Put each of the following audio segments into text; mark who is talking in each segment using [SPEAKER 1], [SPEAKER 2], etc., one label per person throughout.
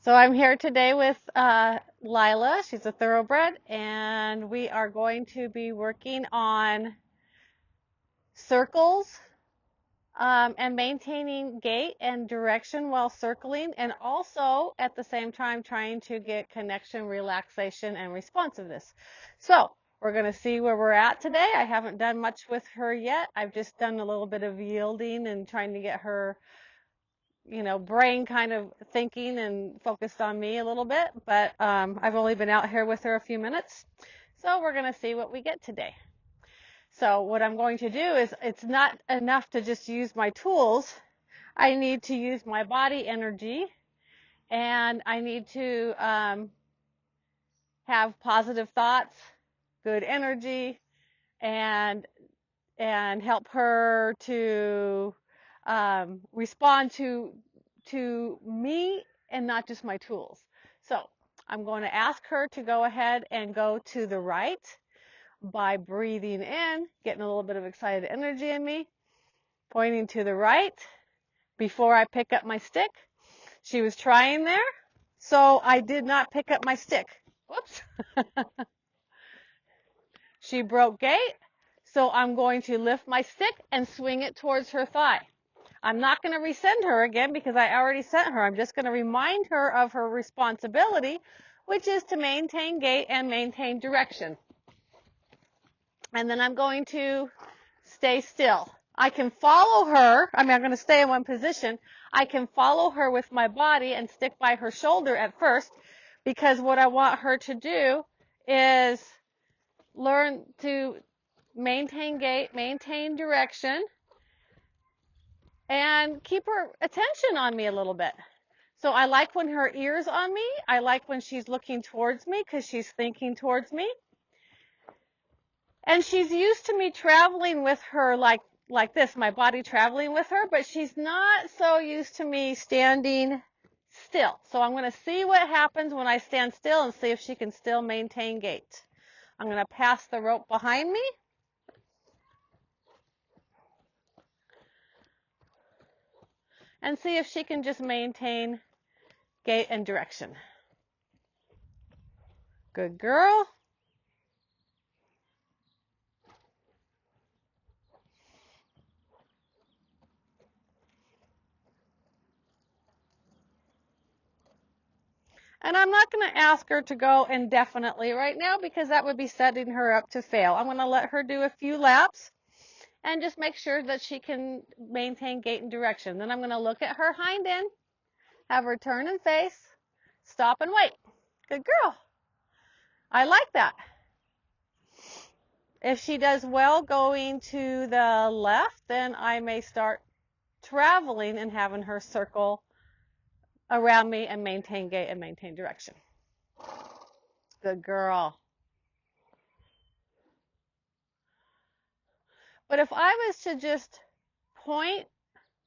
[SPEAKER 1] So I'm here today with Lilah. She's a thoroughbred, and we are going to be working on circles and maintaining gait and direction while circling, and also at the same time trying to get connection, relaxation, and responsiveness. So we're going to see where we're at today. I haven't done much with her yet. I've just done a little bit of yielding and trying to get her brain kind of thinking and focused on me a little bit, but I've only been out here with her a few minutes. So we're going to see what we get today. So what I'm going to do is, it's not enough to just use my tools. I need to use my body energy, and I need to have positive thoughts, good energy, and help her to respond to me and not just my tools. So I'm going to ask her to go ahead and go to the right by breathing in, getting a little bit of excited energy in me, pointing to the right before I pick up my stick. She was trying there, so I did not pick up my stick. Whoops. She broke gait, so I'm going to lift my stick and swing it towards her thigh. I'm not going to resend her again because I already sent her. I'm just going to remind her of her responsibility, which is to maintain gait and maintain direction. And then I'm going to stay still. I can follow her. I'm going to stay in one position. I can follow her with my body and stick by her shoulder at first, because what I want her to do is learn to maintain gait, maintain direction, and keep her attention on me a little bit. So I like when her ear's on me. I like when she's looking towards me because she's thinking towards me. And she's used to me traveling with her like this, my body traveling with her, but she's not so used to me standing still. So I'm going to see what happens when I stand still and see if she can still maintain gait. I'm going to pass the rope behind me. And see if she can just maintain gait and direction. Good girl. And I'm not going to ask her to go indefinitely right now because that would be setting her up to fail. I'm going to let her do a few laps and just make sure that she can maintain gait and direction. Then I'm going to look at her hind end, have her turn and face, stop and wait. Good girl. I like that. If she does well going to the left, then I may start traveling and having her circle around me and maintain gait and maintain direction. Good girl. But if I was to just point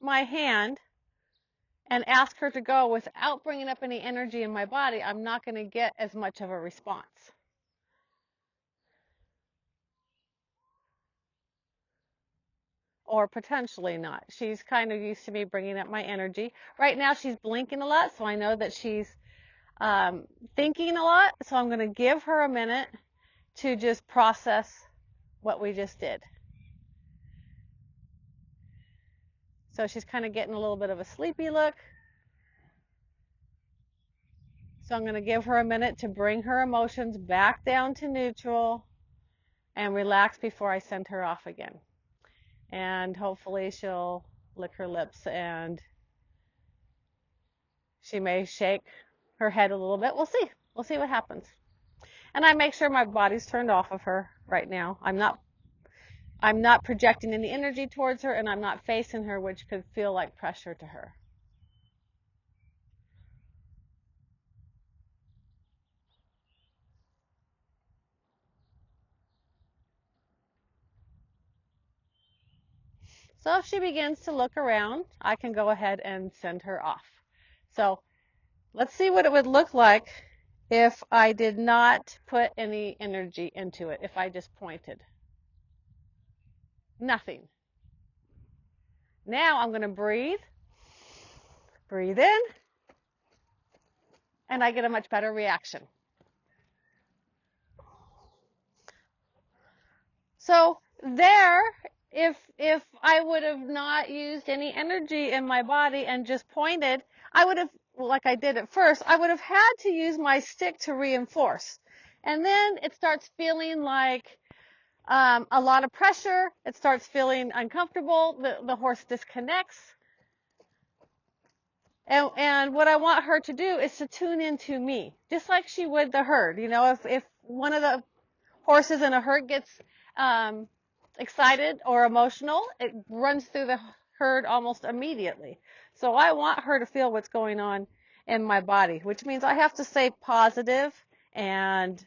[SPEAKER 1] my hand and ask her to go without bringing up any energy in my body, I'm not going to get as much of a response. Or potentially not. She's kind of used to me bringing up my energy. Right now she's blinking a lot, so I know that she's thinking a lot. So I'm going to give her a minute to just process what we just did. So she's kind of getting a little bit of a sleepy look. So I'm going to give her a minute to bring her emotions back down to neutral and relax before I send her off again. And hopefully she'll lick her lips and she may shake her head a little bit. We'll see. We'll see what happens. And I make sure my body's turned off of her right now. I'm not projecting any energy towards her, and I'm not facing her, which could feel like pressure to her. So if she begins to look around, I can go ahead and send her off. So let's see what it would look like if I did not put any energy into it, if I just pointed. Nothing. Now I'm going to breathe. Breathe in. and I get a much better reaction. So there, if I would have not used any energy in my body and just pointed, I would have, like I did at first, I would have had to use my stick to reinforce. And then it starts feeling like a lot of pressure. It starts feeling uncomfortable. The horse disconnects. And what I want her to do is to tune into me, just like she would the herd. You know, if one of the horses in a herd gets excited or emotional, it runs through the herd almost immediately. So I want her to feel what's going on in my body, which means I have to stay positive and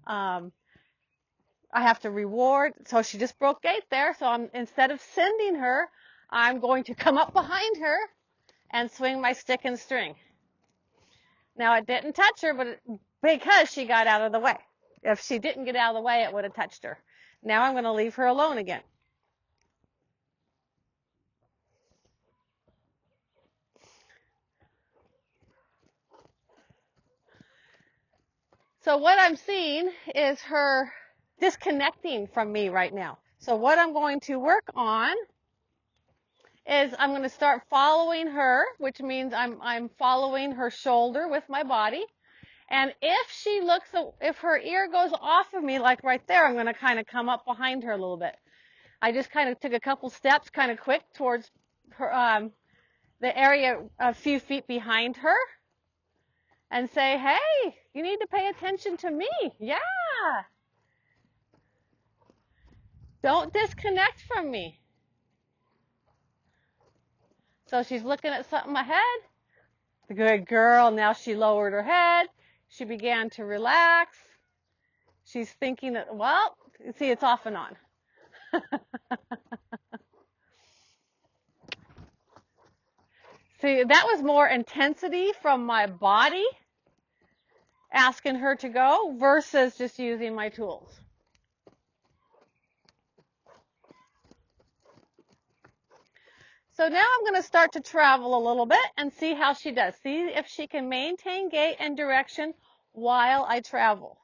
[SPEAKER 1] I have to reward. So she just broke gait there. So instead of sending her, I'm going to come up behind her and swing my stick and string. Now it didn't touch her, but because she got out of the way. If she didn't get out of the way, it would have touched her. Now I'm going to leave her alone again. So what I'm seeing is her disconnecting from me right now. So what I'm going to work on is I'm going to start following her, which means I'm following her shoulder with my body. And if her ear goes off of me, like right there, I'm going to kind of come up behind her a little bit. I just kind of took a couple steps kind of quick towards her, the area a few feet behind her and say, hey, you need to pay attention to me. Yeah. Don't disconnect from me. So she's looking at something ahead. Good girl. Now she lowered her head. She began to relax. She's thinking that, well, see, it's off and on. See, that was more intensity from my body asking her to go versus just using my tools. So now I'm going to start to travel a little bit and see how she does. See if she can maintain gait and direction while I travel.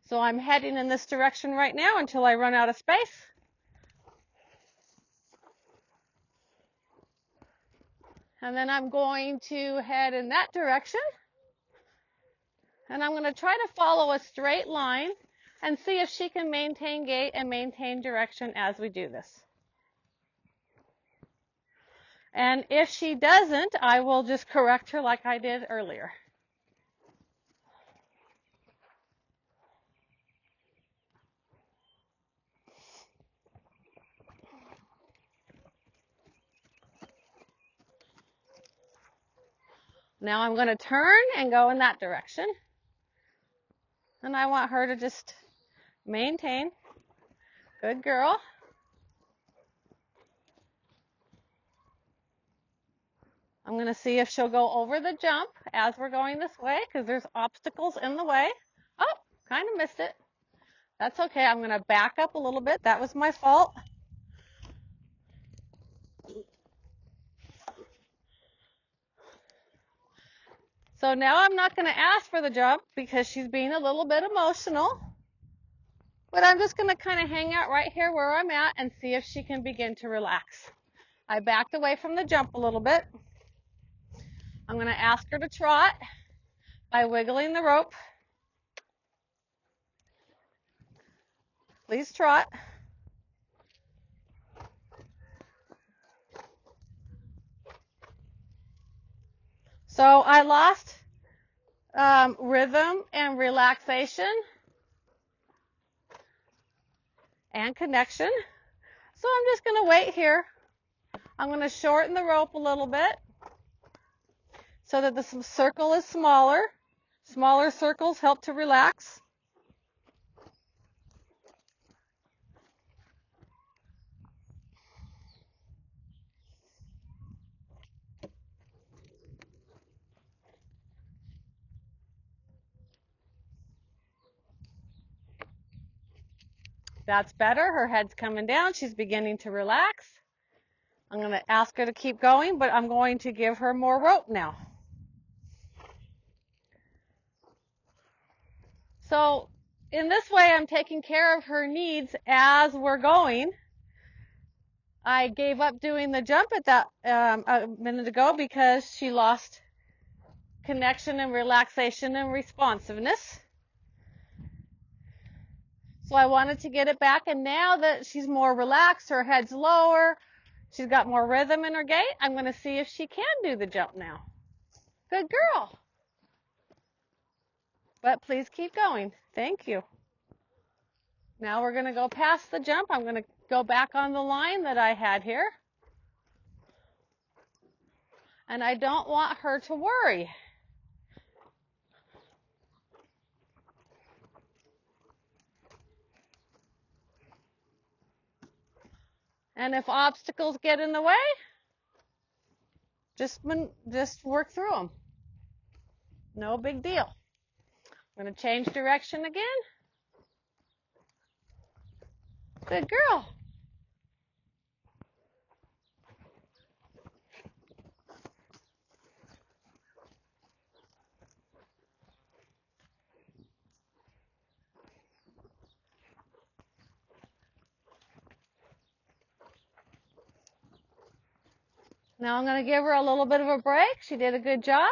[SPEAKER 1] So I'm heading in this direction right now until I run out of space. And then I'm going to head in that direction. And I'm going to try to follow a straight line and see if she can maintain gait and maintain direction as we do this. And if she doesn't, I will just correct her like I did earlier. Now I'm going to turn and go in that direction. And I want her to just maintain. Good girl. I'm going to see if she'll go over the jump as we're going this way because there's obstacles in the way. Oh, kind of missed it. That's okay. I'm going to back up a little bit. That was my fault. So now I'm not going to ask for the jump because she's being a little bit emotional. But I'm just going to kind of hang out right here where I'm at and see if she can begin to relax. I backed away from the jump a little bit. I'm going to ask her to trot by wiggling the rope. Please trot. So I lost rhythm and relaxation and connection. So I'm just going to wait here. I'm going to shorten the rope a little bit so that the circle is smaller. Smaller circles help to relax. That's better. Her head's coming down. She's beginning to relax. I'm going to ask her to keep going, but I'm going to give her more rope now. So in this way, I'm taking care of her needs as we're going. I gave up doing the jump at that a minute ago because she lost connection and relaxation and responsiveness. So I wanted to get it back, and now that she's more relaxed, her head's lower, she's got more rhythm in her gait, I'm going to see if she can do the jump now. Good girl. But please keep going. Thank you. Now we're going to go past the jump. I'm going to go back on the line that I had here. And I don't want her to worry. And if obstacles get in the way, just work through them. No big deal. I'm going to change direction again. Good girl. Now I'm going to give her a little bit of a break. She did a good job.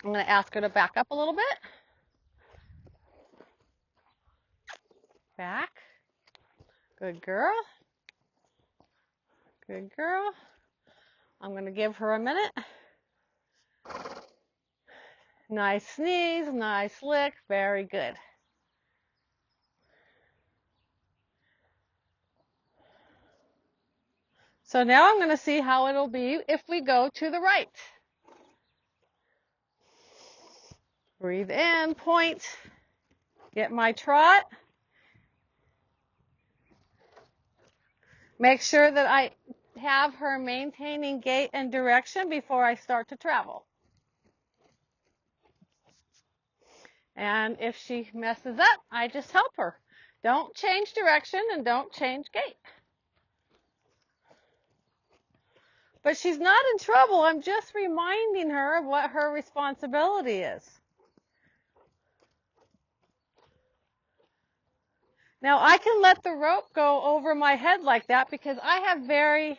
[SPEAKER 1] I'm going to ask her to back up a little bit. Back. Good girl. Good girl. I'm going to give her a minute. Nice sneeze, nice lick. Very good. So now I'm going to see how it'll be if we go to the right. Breathe in, point. Get my trot. Make sure that I have her maintaining gait and direction before I start to travel. And if she messes up, I just help her. Don't change direction and don't change gait. But she's not in trouble. I'm just reminding her of what her responsibility is. Now, I can let the rope go over my head like that because I have very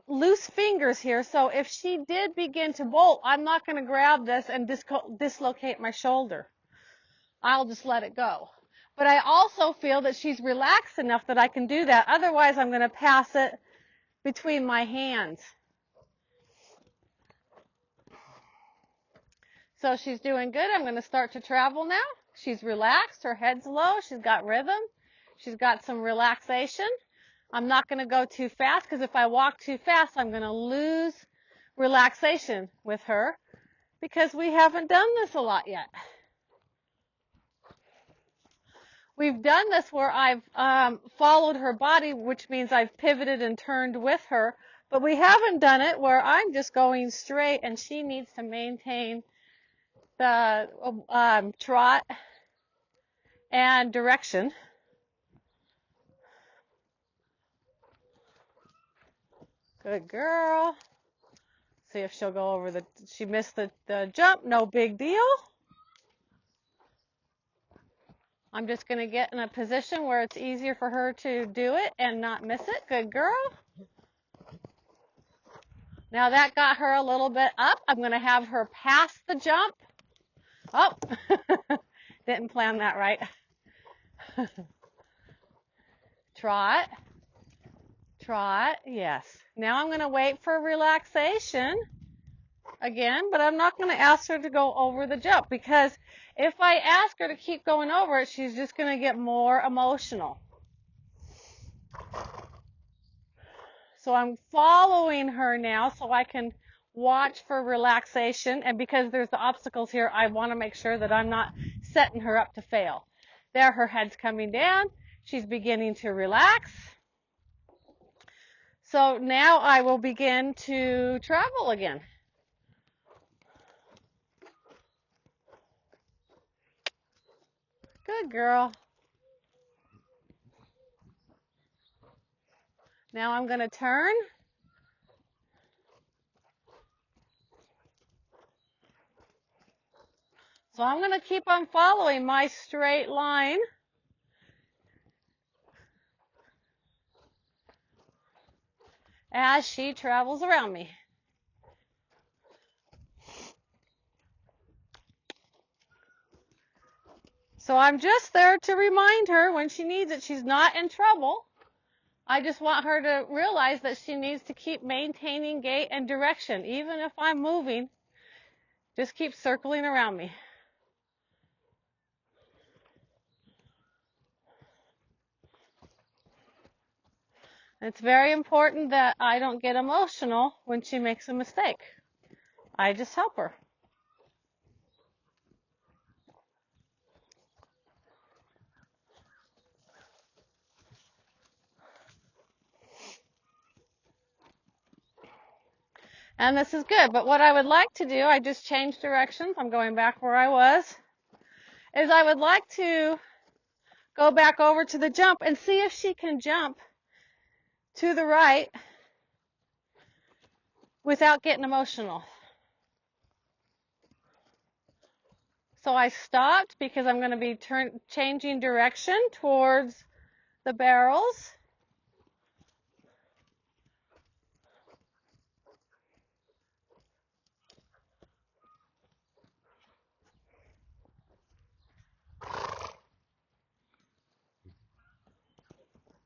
[SPEAKER 1] loose fingers here. So if she did begin to bolt, I'm not going to grab this and dislocate my shoulder. I'll just let it go. But I also feel that she's relaxed enough that I can do that. Otherwise, I'm going to pass it between my hands. So she's doing good. I'm going to start to travel now. She's relaxed. Her head's low. She's got rhythm. She's got some relaxation. I'm not going to go too fast because if I walk too fast, I'm going to lose relaxation with her because we haven't done this a lot yet. We've done this where I've followed her body, which means I've pivoted and turned with her, but we haven't done it where I'm just going straight and she needs to maintain the trot and direction. Good girl. See if she'll go over she missed the jump, no big deal. I'm just going to get in a position where it's easier for her to do it and not miss it. Good girl. Now that got her a little bit up. I'm going to have her pass the jump. Oh, didn't plan that right. Trot. Trot, yes. Now I'm going to wait for relaxation again, but I'm not going to ask her to go over the jump because if I ask her to keep going over it, she's just going to get more emotional. So I'm following her now so I can watch for relaxation, and because there's the obstacles here, I want to make sure that I'm not setting her up to fail. There, her head's coming down. She's beginning to relax. So now I will begin to travel again. Good girl. Now I'm going to turn. So I'm going to keep on following my straight line as she travels around me. So I'm just there to remind her when she needs it. She's not in trouble. I just want her to realize that she needs to keep maintaining gait and direction. Even if I'm moving, just keep circling around me. It's very important that I don't get emotional when she makes a mistake. I just help her. And this is good. But what I would like to do, I just changed directions. I'm going back where I was. Is I would like to go back over to the jump and see if she can jump to the right without getting emotional. So I stopped because I'm going to be changing direction towards the barrels.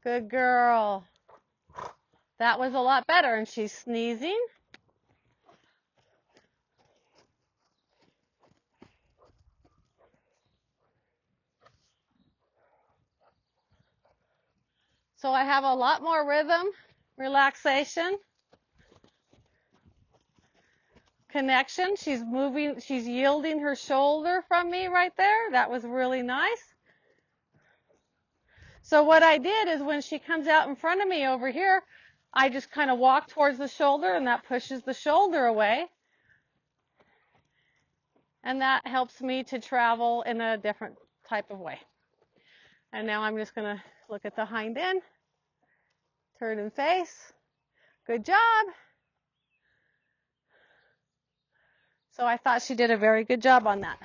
[SPEAKER 1] Good girl. That was a lot better. And she's sneezing. So I have a lot more rhythm, relaxation, connection. She's moving, she's yielding her shoulder from me right there. That was really nice. So what I did is when she comes out in front of me over here, I just kind of walk towards the shoulder, and that pushes the shoulder away. And that helps me to travel in a different type of way. And now I'm just going to look at the hind end, turn and face. Good job. So I thought she did a very good job on that.